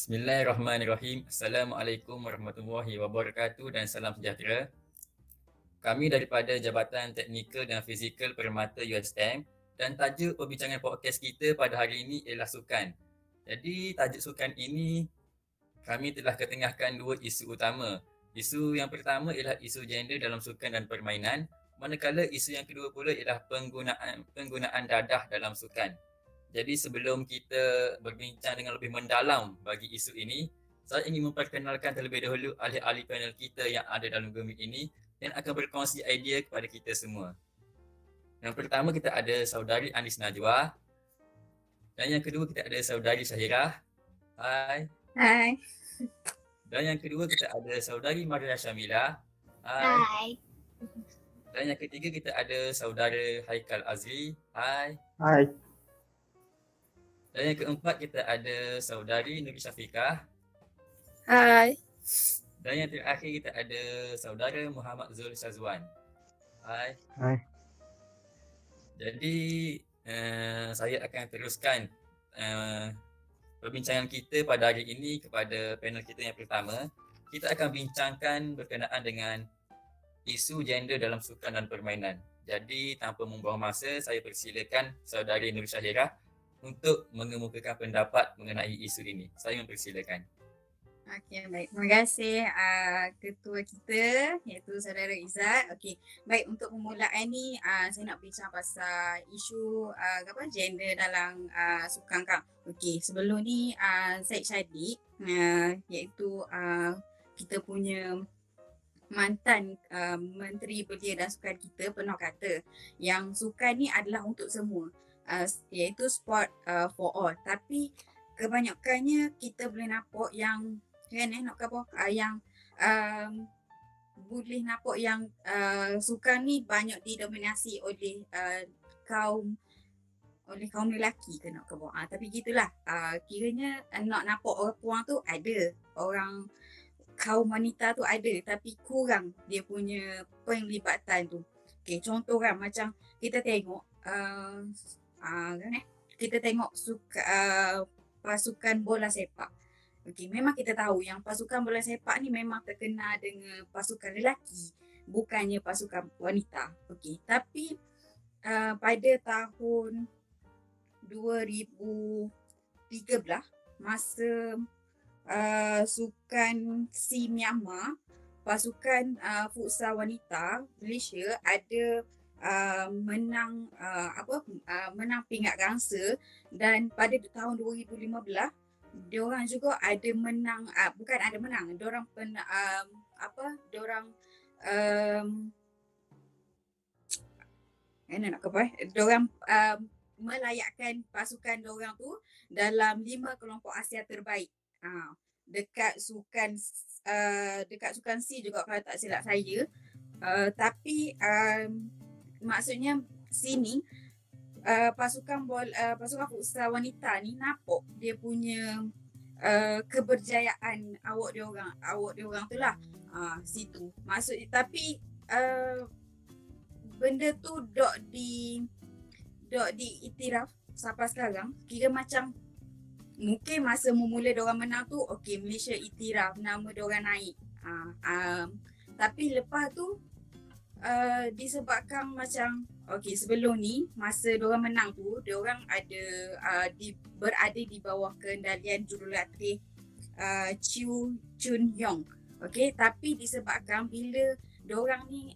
Bismillahirrahmanirrahim. Assalamualaikum warahmatullahi wabarakatuh dan salam sejahtera. Kami daripada Jabatan Teknikal dan Fizikal Permata UiSTM dan tajuk perbincangan podcast kita pada hari ini ialah sukan. Jadi tajuk sukan ini kami telah ketengahkan dua isu utama. Isu yang pertama ialah isu gender dalam sukan dan permainan, manakala isu yang kedua pula ialah penggunaan dadah dalam sukan. Jadi sebelum kita berbincang dengan lebih mendalam bagi isu ini, saya ingin memperkenalkan terlebih dahulu ahli-ahli panel kita yang ada dalam gemik ini dan akan berkongsi idea kepada kita semua. Yang pertama kita ada saudari Anis Najwa dan yang kedua kita ada saudari Syahirah. Hai. Hai. Dan yang kedua kita ada saudari Maria Syamila. Hai. Hai. Dan yang ketiga kita ada saudara Haikal Azri. Hai. Hai. Dan yang keempat kita ada saudari Nuri Syafiqah. Hai. Dan yang terakhir kita ada saudara Muhammad Zul Syazwan. Hai. Hai. Jadi saya akan teruskan perbincangan kita pada hari ini kepada panel kita yang pertama. Kita akan bincangkan berkenaan dengan isu gender dalam sukan dan permainan. Jadi tanpa membuang masa, saya persilakan saudari Nur Syahirah untuk mengemukakan pendapat mengenai isu ini. Saya mempersilakan. Okey, baik. Terima kasih ketua kita iaitu saudara Izzat. Okey, baik, untuk permulaan ni saya nak bincang pasal isu gender dalam sukan kang. Okey, sebelum ni Syed Shadiq iaitu kita punya mantan Menteri Belia dan Sukan kita pernah kata yang sukan ni adalah untuk semua. Iaitu sport for all, tapi kebanyakannya kita boleh nampak yang yang boleh nampak yang sukan ni banyak didominasi oleh kaum lelaki ke nak kebok. Tapi gitulah, kiranya nak nampak orang puang tu ada, orang kaum wanita tu ada, tapi kurang dia punya penglibatan tu. Okay, contoh kan macam kita tengok kita tengok pasukan bola sepak. Okey, memang kita tahu yang pasukan bola sepak ni memang terkenal dengan pasukan lelaki, bukannya pasukan wanita. Okey, tapi pada tahun 2013 masa sukan SEA Myanmar, pasukan futsal wanita Malaysia ada menang pingat gangsa, dan pada tahun 2015 diorang juga ada menang diorang melayakkan pasukan diorang tu dalam 5 kelompok Asia terbaik dekat sukan SEA juga kalau tak silap saya. Tapi maksudnya sini pasukan futsal wanita ni nampak dia punya keberjayaan awak diorang tu lah situ. Maksud tapi benda tu dok diiktiraf sampai sekarang. Kira macam mungkin masa memula diorang menang tu okey, Malaysia iktiraf, nama diorang naik. Tapi lepas tu disebabkan macam okey, sebelum ni masa diorang menang tu diorang ada berada di bawah kendalian jurulatih Chiu Chun Yong. Okey, tapi disebabkan bila diorang ni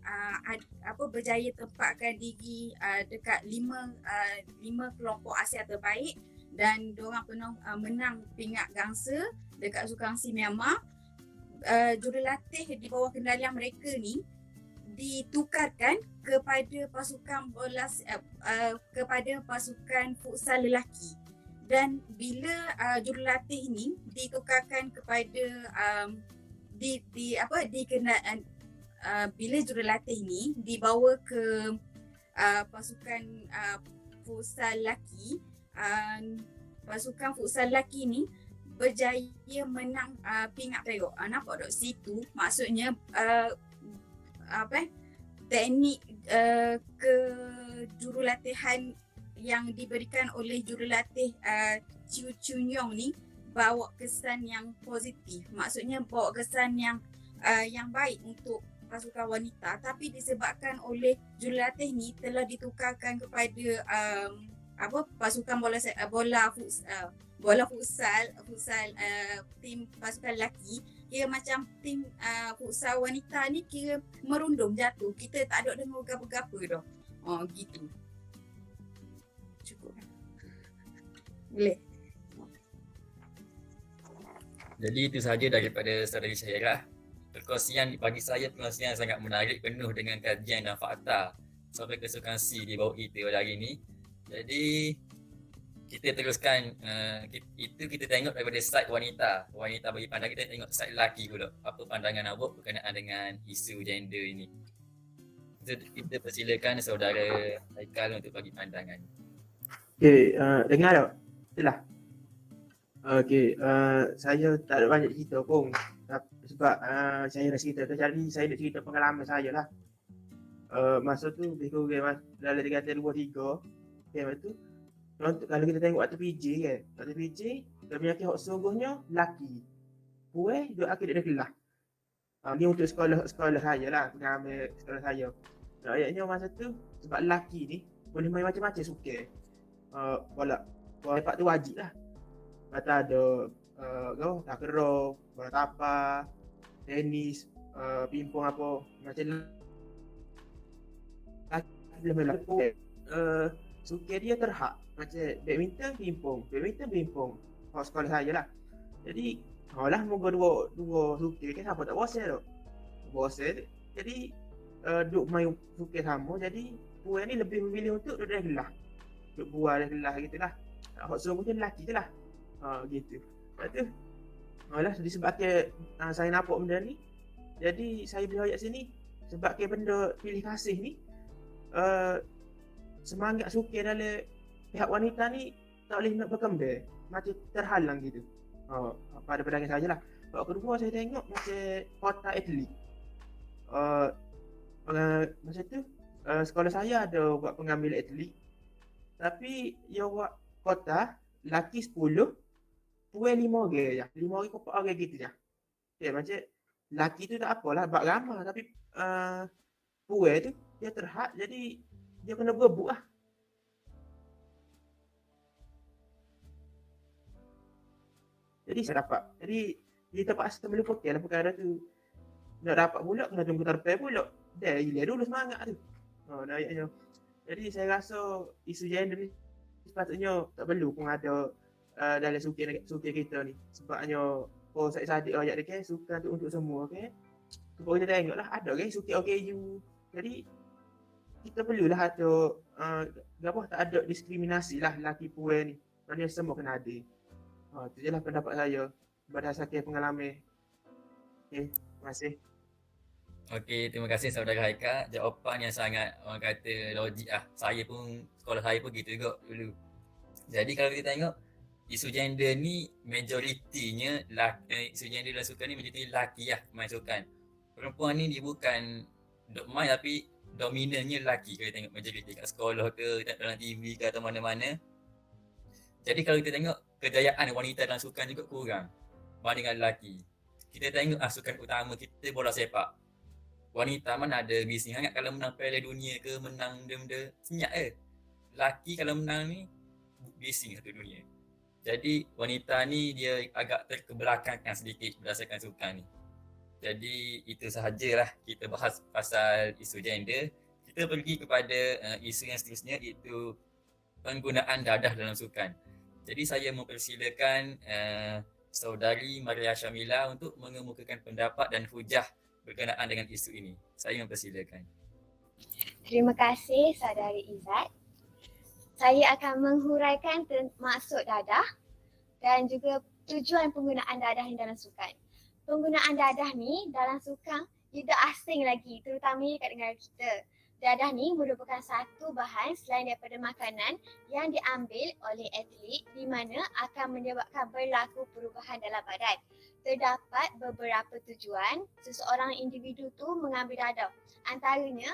berjaya tempatkan diri dekat 5 kelompok Asia terbaik dan diorang pernah menang pingat gangsa dekat sukan SEA Myanmar, jurulatih di bawah kendalian mereka ni ditukarkan kepada pasukan kepada pasukan futsal lelaki. Dan bila jurulatih ni ditukarkan kepada bila jurulatih ni dibawa ke pasukan futsal lelaki, pasukan futsal lelaki ni berjaya menang pingat perak. Nampak tak situ? Maksudnya teknik kejurulatihan yang diberikan oleh jurulatih Chiu Chun Yong ni bawa kesan yang positif. Maksudnya bawa kesan yang baik untuk pasukan wanita, tapi disebabkan oleh jurulatih ni telah ditukarkan kepada pasukan bola futsal tim pasukan lelaki. Kira macam tim futsal wanita ni kira merundum jatuh. Kita tak ada dengar gapa-gapa dah. Gitu. Cukup. Boleh. Jadi itu sahaja daripada saudari Syahirah. Perkongsian bagi saya perkongsian sangat menarik, penuh dengan kajian dan fakta sampai kesukaan C di bawah kita pada hari ini. Jadi kita teruskan, itu kita tengok daripada side wanita bagi pandangan. Kita tengok side lelaki pula, apa pandangan awak berkenaan dengan isu gender ini. Kita persilakan saudara Haikal untuk bagi pandangan. Okay, dengar tak? Itulah. Okay, saya tak ada banyak cerita pun sebab saya dah cerita tu, jadi saya nak cerita pengalaman saya lah. Masa tu lebih kurang dalam 3-2-3. Okay, lepas tu kalau kita tengok waktu PJ kan, waktu PJ dia punya hak sungguhnya lelaki. Puai duk akhir dia kelas. Ni untuk sekolah saya lah, pengalaman sekolah saya. Ayatnya masa tu sebab lelaki ni boleh main macam-macam suka. Bola sepak tu wajib lah. Lepas tu ada takraw, bola tapak, tenis, pingpong apa macam lelaki boleh main. Suka dia terhak macam badminton, pingpong. Sekolah saya lah. Jadi lah moga dua suka kan, siapa tak bosan tu. Bosan. Jadi duk main suka sama, jadi puan ni lebih memilih untuk duduk dalam kelas. Duk buat dalam kelas gitulah. Hak semua tu lelaki je lah. Gitu. Lepas tu lah disebabkan saya nampak benda ni, jadi saya beli ayat sini sebabkan benda pilih kasih ni semangat suka dalam pihak wanita ni tak boleh nak berkembang, macam terhalang gitu. Pada pandangan saya lah. Kedua saya tengok macam kota atlet. Masa tu sekolah saya ada buat pengambil atlet, tapi dia buat kota lelaki 10, puan 5 orang je. 5 orang ke 4 orang gitu je. Okay, macam lelaki tu tak apalah buat ramah, tapi puan tu dia terhad, jadi dia kena berebut lah. Jadi saya dapat. Jadi dia terpaksa meluputkan lah perkara tu. Nak dapat pula kena tunggu terpai pula. Dah gila dulu semangat tu. Naiknya. Jadi saya rasa isu gender ni sepatutnya tak perlu pun ada dalam suka kita ni. Sebabnya sadik ayat dia kan suka untuk semua kan. Sebab kita tengoklah ada kan suka OKU. Jadi kita perlulah ada tak ada diskriminasi lah lelaki puan ni. Kerana semua kena ada. Itu je lah pendapat saya berdasarkan pengalaman. Okay, terima kasih. Okey, terima kasih saudara Haikal. Jawapan yang sangat orang kata logik lah. Saya pun, sekolah saya pun gitu juga dulu. Jadi kalau kita tengok isu gender ni majoritinya isu gender dalam sukan ni majoriti lelaki lah main sukan. Perempuan ni dia bukan duk main tapi dominannya lelaki kalau tengok majoriti kat sekolah ke, dalam TV ke atau mana-mana. Jadi kalau kita tengok kejayaan wanita dalam sukan juga kurang berbanding dengan lelaki. Kita tengok sukan utama kita bola sepak. Wanita mana ada bising sangat kalau menang Piala Dunia ke, menang benda-benda senyap je. Lelaki kalau menang ni bising satu dunia. Jadi wanita ni dia agak terkebelakangkan sedikit berdasarkan sukan ni. Jadi itu sahajalah kita bahas pasal isu gender. Kita pergi kepada isu yang seterusnya, iaitu penggunaan dadah dalam sukan. Jadi saya mempersilakan saudari Maria Syamila untuk mengemukakan pendapat dan hujah berkenaan dengan isu ini. Saya mempersilakan. Terima kasih saudari Izzat. Saya akan menghuraikan maksud dadah dan juga tujuan penggunaan dadah ni dalam sukan. Penggunaan dadah ni dalam sukan tidak asing lagi, terutamanya kat negara kita. Dadah ni merupakan satu bahan selain daripada makanan yang diambil oleh atlet di mana akan menyebabkan berlaku perubahan dalam badan. Terdapat beberapa tujuan seseorang individu tu mengambil dadah. Antaranya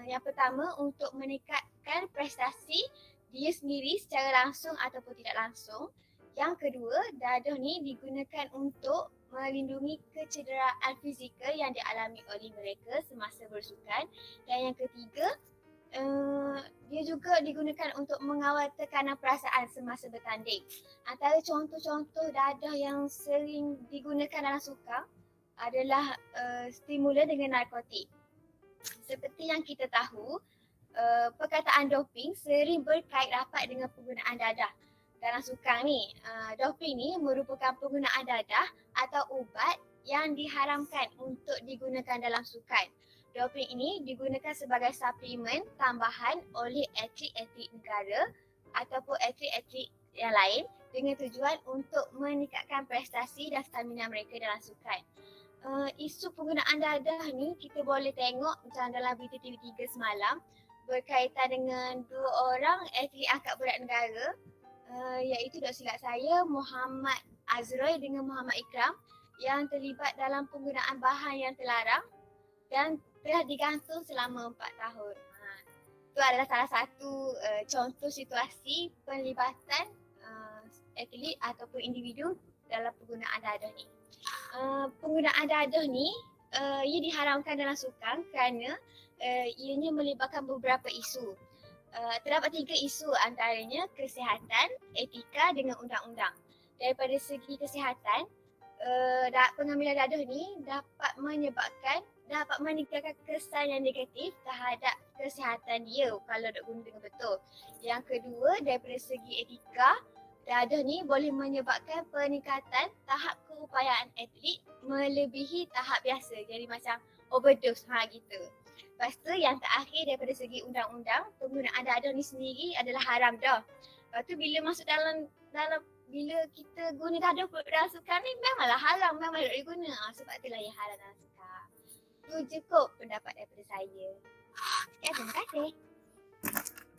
yang pertama untuk meningkatkan prestasi dia sendiri secara langsung ataupun tidak langsung. Yang kedua, dadah ni digunakan untuk melindungi kecederaan fizikal yang dialami oleh mereka semasa bersukan. Dan yang ketiga, dia juga digunakan untuk mengawal tekanan perasaan semasa bertanding. Antara contoh-contoh dadah yang sering digunakan dalam sukan adalah stimulan dengan narkotik. Seperti yang kita tahu, perkataan doping sering berkait rapat dengan penggunaan dadah. Dalam sukan ni, doping ni merupakan penggunaan dadah atau ubat yang diharamkan untuk digunakan dalam sukan. Doping ini digunakan sebagai suplemen tambahan oleh atlet-atlet negara ataupun atlet-atlet yang lain dengan tujuan untuk meningkatkan prestasi dan stamina mereka dalam sukan. Isu penggunaan dadah ni kita boleh tengok macam dalam berita TV3 semalam berkaitan dengan 2 orang atlet angkat berat negara, iaitu tak silap saya Muhammad Azroy dengan Muhammad Ikram yang terlibat dalam penggunaan bahan yang terlarang dan telah digantung selama 4 tahun. Itu adalah salah satu contoh situasi penlibatan atlet ataupun individu dalam penggunaan dadah ni. Penggunaan dadah ni ia diharamkan dalam sukan kerana ianya melibatkan beberapa isu. Terdapat 3 isu, antaranya kesihatan, etika dengan undang-undang. Daripada segi kesihatan, pengambilan dadah ni dapat meningkatkan kesan yang negatif terhadap kesihatan dia kalau nak guna dengan betul. Yang kedua, daripada segi etika, dadah ni boleh menyebabkan peningkatan tahap keupayaan atlet melebihi tahap biasa. Jadi macam overdose gitu. Lepas tu yang terakhir daripada segi undang-undang, penggunaan dadah ni sendiri adalah haram dah. Lepas tu bila masuk dalam bila kita guna dadah dalam sukan ni memanglah haram, memang tak boleh guna. Sebab itulah yang haram dalam sukan. Itu cukup pendapat daripada saya. Terima kasih.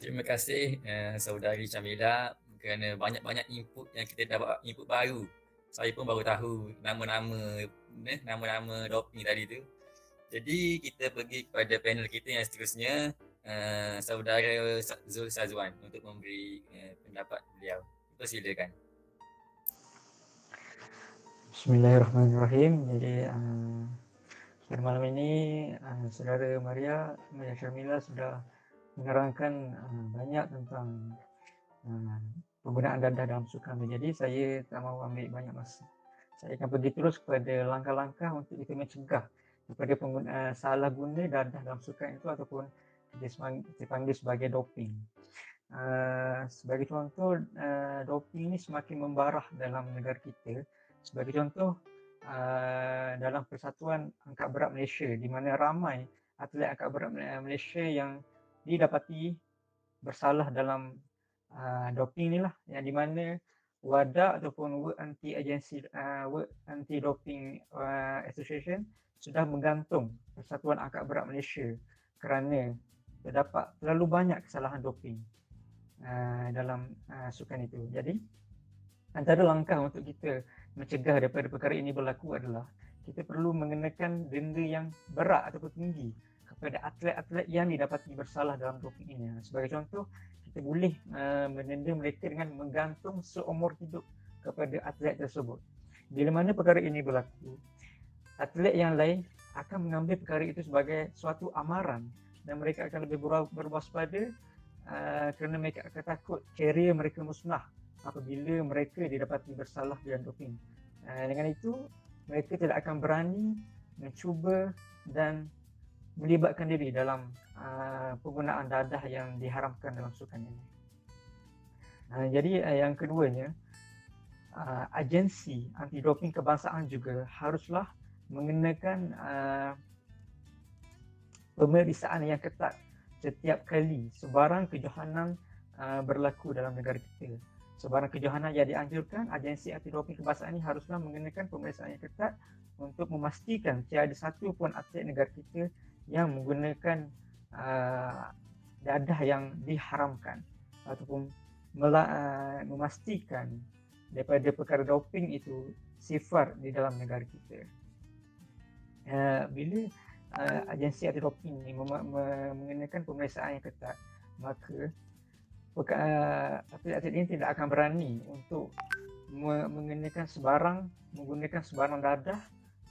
Terima kasih saudari Syamila kerana banyak-banyak input yang kita dapat input baru. Saya pun baru tahu nama-nama doping tadi tu. Jadi kita pergi kepada panel kita yang seterusnya, saudara Zul Sazwan untuk memberi pendapat beliau. Persilakan. Bismillahirrahmanirrahim. Jadi pada malam ini saudara Maria Syamila sudah menerangkan banyak tentang penggunaan dadah dalam sukan. Jadi saya tak mahu ambil banyak masa. Saya akan pergi terus kepada langkah-langkah untuk kita mencegah daripada salah guna dadah dalam sukan itu ataupun dipanggil sebagai doping. Sebagai contoh, doping ini semakin membarah dalam negara kita. Sebagai contoh, dalam Persatuan Angkat Berat Malaysia, di mana ramai atlet angkat berat Malaysia yang didapati bersalah dalam doping inilah, yang di mana WADA ataupun World Anti-Doping Association sudah menggantung Persatuan Angkat Berat Malaysia kerana terdapat terlalu banyak kesalahan doping dalam sukan itu. Jadi antara langkah untuk kita mencegah daripada perkara ini berlaku adalah kita perlu mengenakan denda yang berat ataupun tinggi kepada atlet-atlet yang didapati bersalah dalam doping ini. Sebagai contoh, kita boleh mendenda mereka dengan menggantung seumur hidup kepada atlet tersebut. Bila mana perkara ini berlaku, atlet yang lain akan mengambil perkara itu sebagai suatu amaran dan mereka akan lebih berwaspada kerana mereka akan takut karier mereka musnah apabila mereka didapati bersalah dalam doping. Dengan itu, mereka tidak akan berani mencuba dan melibatkan diri dalam penggunaan dadah yang diharamkan dalam sukan ini. Jadi yang keduanya, agensi anti-doping kebangsaan juga haruslah mengenakan pemeriksaan yang ketat setiap kali sebarang kejohanan berlaku dalam negara kita. Sebarang kejohanan yang dianjurkan, agensi anti-doping kebangsaan ini haruslah mengenakan pemeriksaan yang ketat untuk memastikan tiada satu pun atlet negara kita yang menggunakan dadah yang diharamkan ataupun memastikan daripada perkara doping itu sifar di dalam negara kita. Bila agensi anti-doping ini mengenakan pemeriksaan yang ketat, maka atlet-atlet ini tidak akan berani untuk menggunakan sebarang dadah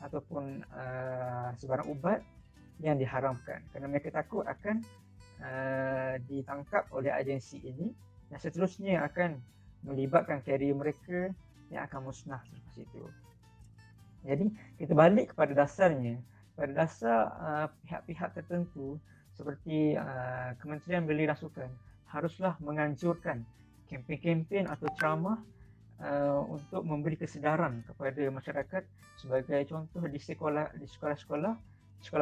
ataupun sebarang ubat yang diharamkan, kerana mereka takut akan ditangkap oleh agensi ini dan seterusnya akan melibatkan karier mereka yang akan musnah selepas itu. Jadi kita balik kepada dasarnya, pada dasar pihak-pihak tertentu seperti Kementerian Belia dan Sukan haruslah menganjurkan kempen-kempen atau ceramah untuk memberi kesedaran kepada masyarakat sebagai contoh di sekolah-sekolah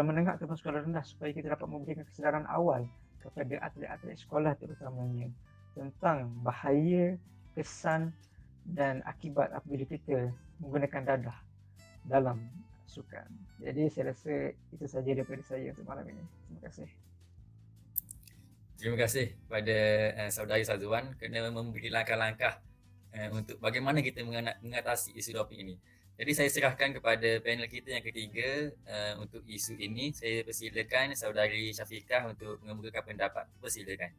menengah ataupun sekolah rendah, supaya kita dapat memberikan kesedaran awal kepada atlet-atlet sekolah terutamanya tentang bahaya, kesan dan akibat apabila kita menggunakan dadah dalam sukan. Jadi saya rasa itu saja daripada saya untuk malam ini. Terima kasih. Terima kasih kepada saudari Sazuan kerana memberi langkah-langkah untuk bagaimana kita mengatasi isu doping ini. Jadi saya serahkan kepada panel kita yang ketiga untuk isu ini. Saya persilakan saudari Syafiqah untuk mengemukakan pendapat. Persilakan.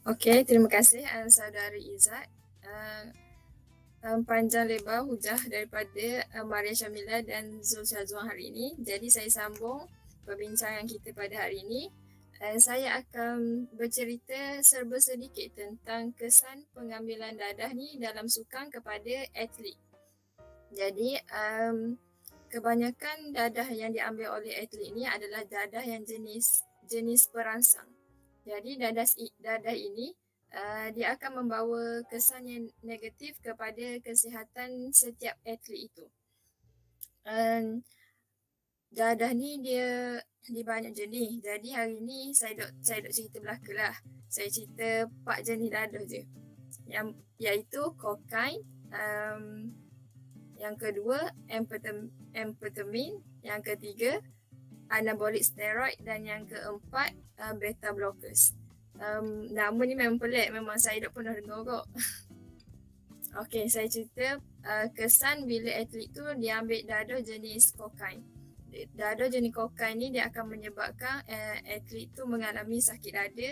Okey, terima kasih saudari Izzat. Panjang lebar hujah daripada Maria Syamila dan Zul Syazwan hari ini. Jadi saya sambung perbincangan kita pada hari ini. Saya akan bercerita serba sedikit tentang kesan pengambilan dadah ni dalam sukan kepada atlet. Jadi kebanyakan dadah yang diambil oleh atlet ni adalah dadah yang jenis perangsang. Jadi dadah ini dia akan membawa kesan yang negatif kepada kesihatan setiap atlet itu. Dadah ni dia banyak jenis. Jadi hari ni saya dok cerita belaka lah. Saya cerita 4 jenis dadah je. Iaitu kokain, yang kedua amfetamin, yang ketiga anabolic steroid dan yang keempat beta blockers. Nama ni memang pelik, memang saya tak pernah dengar kot. Okey, saya cerita kesan bila atlet tu dia ambil dadah jenis kokain. Dadah jenis kokain ni dia akan menyebabkan atlet tu mengalami sakit dada,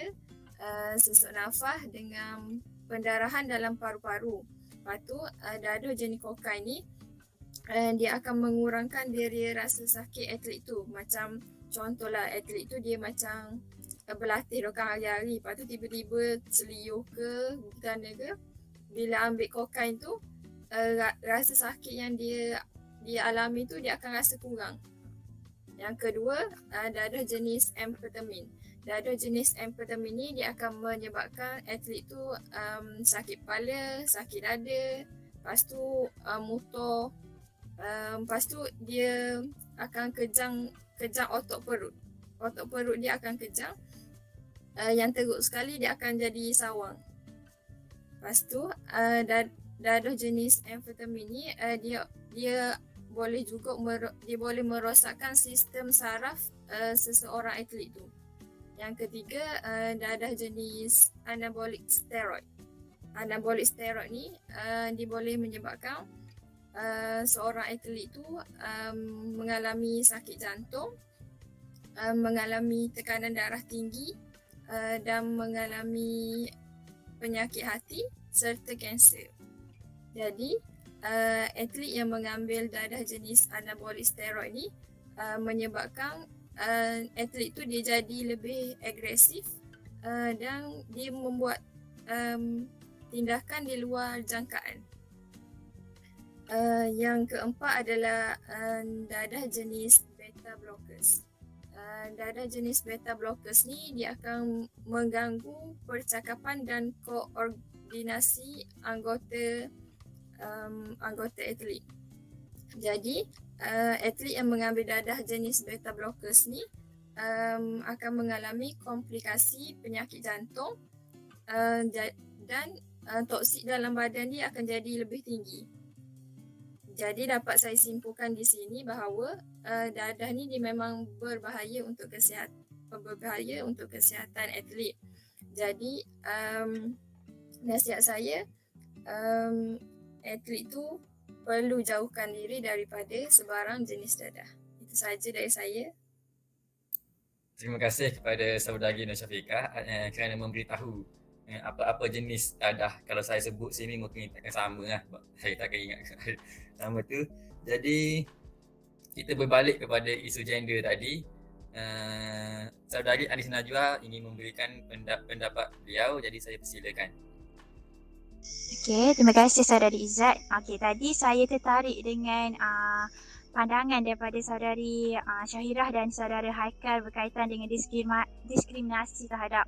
sesak nafas dengan pendarahan dalam paru-paru. Lepas tu dadah jenis kokain ni dia akan mengurangkan deria rasa sakit atlet tu. Macam contohlah atlet tu dia macam berlatih dokang hari-hari, lepas tu tiba-tiba seliuh ke gana ke, bila ambil kokain tu rasa sakit yang dia alami tu dia akan rasa kurang. Yang kedua dadah jenis amfetamin. Dadah jenis amfetamin ni dia akan menyebabkan atlet tu sakit kepala, sakit dada, lepas tu motor, lepas tu dia akan kejang otot perut. Otot perut dia akan kejang. Yang teruk sekali dia akan jadi sawang. Lepas tu dadah jenis amfetamin ni dia boleh juga dia boleh merosakkan sistem saraf seseorang atlet tu. Yang ketiga dadah jenis anabolic steroid. Anabolic steroid ni dia boleh menyebabkan seorang atlet tu mengalami sakit jantung, mengalami tekanan darah tinggi dan mengalami penyakit hati serta kanser. Jadi atlet yang mengambil dadah jenis anabolic steroid ni menyebabkan atlet tu dia jadi lebih agresif dan dia membuat tindakan di luar jangkaan. Yang keempat adalah dadah jenis beta blockers. Dadah jenis beta blockers ni dia akan mengganggu percakapan dan koordinasi anggota atlet. Jadi atlet yang mengambil dadah jenis beta blockers ni akan mengalami komplikasi penyakit jantung dan toksik dalam badan dia akan jadi lebih tinggi. Jadi dapat saya simpulkan di sini bahawa dadah ni dia memang berbahaya untuk kesihatan atlet. Jadi nasihat saya atlet tu perlu jauhkan diri daripada sebarang jenis dadah. Itu sahaja dari saya. Terima kasih kepada saudari Nur Syafiqah kerana memberitahu apa-apa jenis dadah. Kalau saya sebut sini mungkin takkan sama lah, sebab saya takkan ingat nama tu. Jadi kita berbalik kepada isu gender tadi. Saudari Anis Najwa ingin memberikan pendapat beliau, jadi saya persilakan. Okey, terima kasih saudari Izzat. Okey, tadi saya tertarik dengan pandangan daripada saudari Syahirah dan saudara Haikal berkaitan dengan diskriminasi terhadap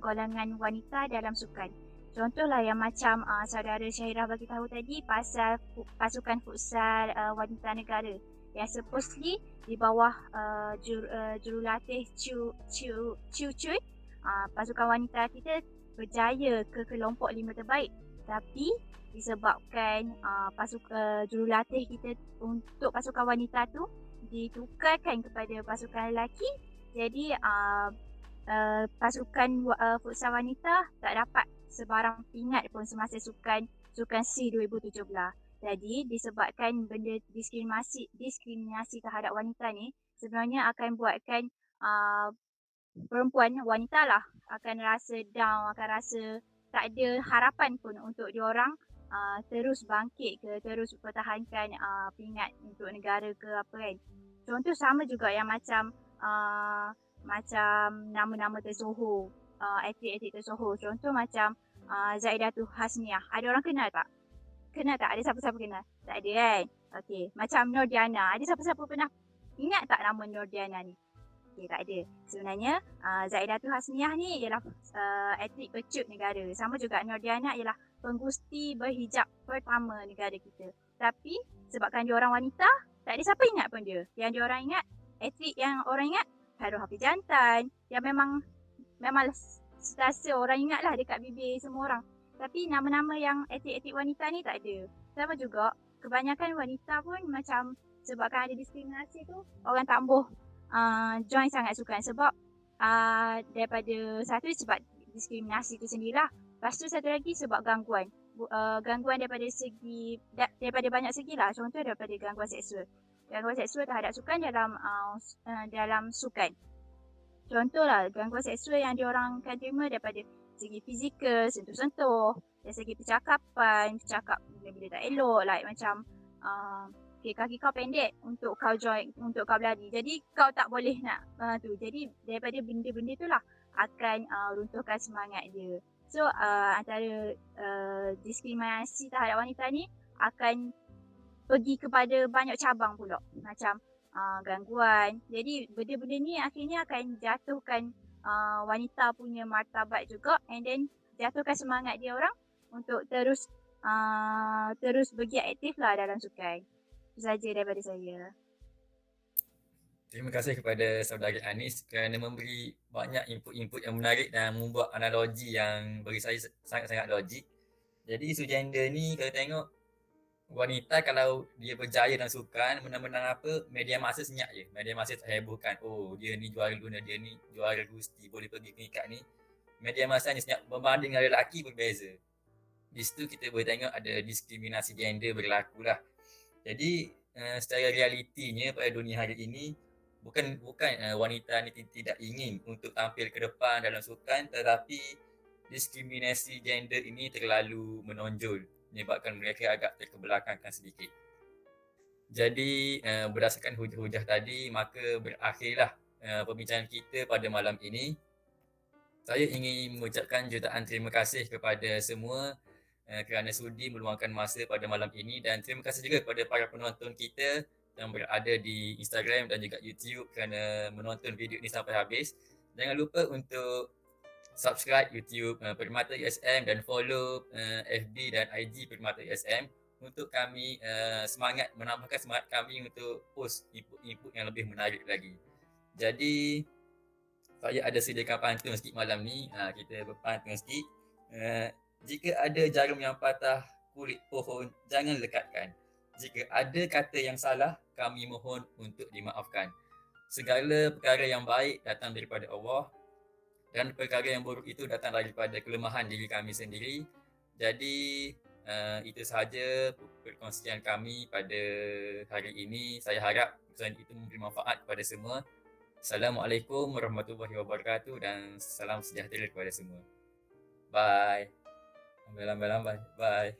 golongan wanita dalam sukan. Contohlah yang macam saudara Syahirah bagi tahu tadi pasal pasukan futsal wanita negara yang supposedly di bawah jurulatih Chiu Chui, pasukan wanita kita berjaya ke kelompok 5 terbaik, tapi disebabkan jurulatih kita untuk pasukan wanita tu ditukarkan kepada pasukan lelaki, jadi pasukan futsal wanita tak dapat sebarang pingat pun semasa sukan SEA 2017. Jadi disebabkan benda diskriminasi terhadap wanita ni sebenarnya akan buatkan perempuan wanita lah akan rasa down, akan rasa tak ada harapan pun untuk diorang terus bangkit ke, terus pertahankan pingat untuk negara ke apa kan. Contoh sama juga yang macam nama-nama tersohor, atlet-atlet tersohor. Contoh macam Zaidatul Hasniah. Ada orang kenal tak? Kenal tak? Ada siapa-siapa kenal? Tak ada kan? Okey. Macam Nordiana. Ada siapa-siapa pernah ingat tak nama Nordiana ni? Okey, tak ada. Sebenarnya Zaidatul Hasniah ni ialah atlet pecut negara. Sama juga Nordiana ialah penggusti berhijab pertama negara kita. Tapi sebabkan dia orang wanita, tak ada siapa ingat pun dia. Yang dia orang ingat, atlet yang orang ingat Khairul Hafiz Jantan. Yang memang sentiasa orang ingat lah dekat bibir semua orang. Tapi nama-nama yang atlet-atlet wanita ni tak ada. Sama juga, kebanyakan wanita pun macam sebabkan ada diskriminasi tu, orang tak mahu join sangat sukan sebab daripada satu sebab diskriminasi tu sendirilah. Lepas tu satu lagi sebab gangguan. Gangguan daripada banyak segi lah. Contoh daripada gangguan seksual. Gangguan seksual terhadap sukan dalam sukan. Contohlah gangguan seksual yang diorang akan terima daripada segi fizikal, sentuh-sentuh, dari segi percakapan, bercakap bila-bila tak elok, like macam okay, kaki kau pendek untuk kau join, untuk kau berlari. Jadi kau tak boleh nak tu. Jadi daripada benda-benda tu lah akan runtuhkan semangat dia. So antara diskriminasi terhadap wanita ni akan pergi kepada banyak cabang pula. Macam gangguan. Jadi benda-benda ni akhirnya akan jatuhkan wanita punya martabat juga, and then jatuhkan semangat dia orang untuk terus bergiat aktif lah dalam sukan. Itu saja daripada saya. Terima kasih kepada saudari Anis kerana memberi banyak input-input yang menarik dan membuat analogi yang bagi saya sangat-sangat logik. Jadi isu gender ni kalau tengok, wanita kalau dia berjaya dalam sukan, menang-menang apa, media masa senyap je. Media masa tak hebohkan. Oh, dia ni juara dunia, dia ni juara gusti, boleh pergi pengikat ni. Media masa hanya senyap. Berbanding dengan lelaki berbeza. Di situ kita boleh tengok ada diskriminasi gender berlaku lah. Jadi secara realitinya pada dunia hari ini, bukan wanita ni tidak ingin untuk tampil ke depan dalam sukan, tetapi diskriminasi gender ini terlalu menonjol, menyebabkan mereka agak terkebelakangkan sedikit. Jadi berdasarkan hujah-hujah tadi, maka berakhirlah perbincangan kita pada malam ini. Saya ingin mengucapkan jutaan terima kasih kepada semua kerana sudi meluangkan masa pada malam ini, dan terima kasih juga kepada para penonton kita yang berada di Instagram dan juga YouTube kerana menonton video ini sampai habis. Jangan lupa untuk subscribe YouTube Permata USM dan follow FB dan IG Permata USM untuk kami menambahkan semangat kami untuk post input yang lebih menarik lagi. Jadi saya ada sediakan pantun sikit malam ni. Kita berpantun sikit. Jika ada jarum yang patah kulit pohon, jangan lekatkan. Jika ada kata yang salah, kami mohon untuk dimaafkan. Segala perkara yang baik datang daripada Allah, dan perkara yang buruk itu datang daripada kelemahan diri kami sendiri. Jadi itu sahaja perkongsian kami pada hari ini. Saya harap perkongsian itu memberi manfaat kepada semua. Assalamualaikum warahmatullahi wabarakatuh dan salam sejahtera kepada semua. Bye. Lambai. Bye.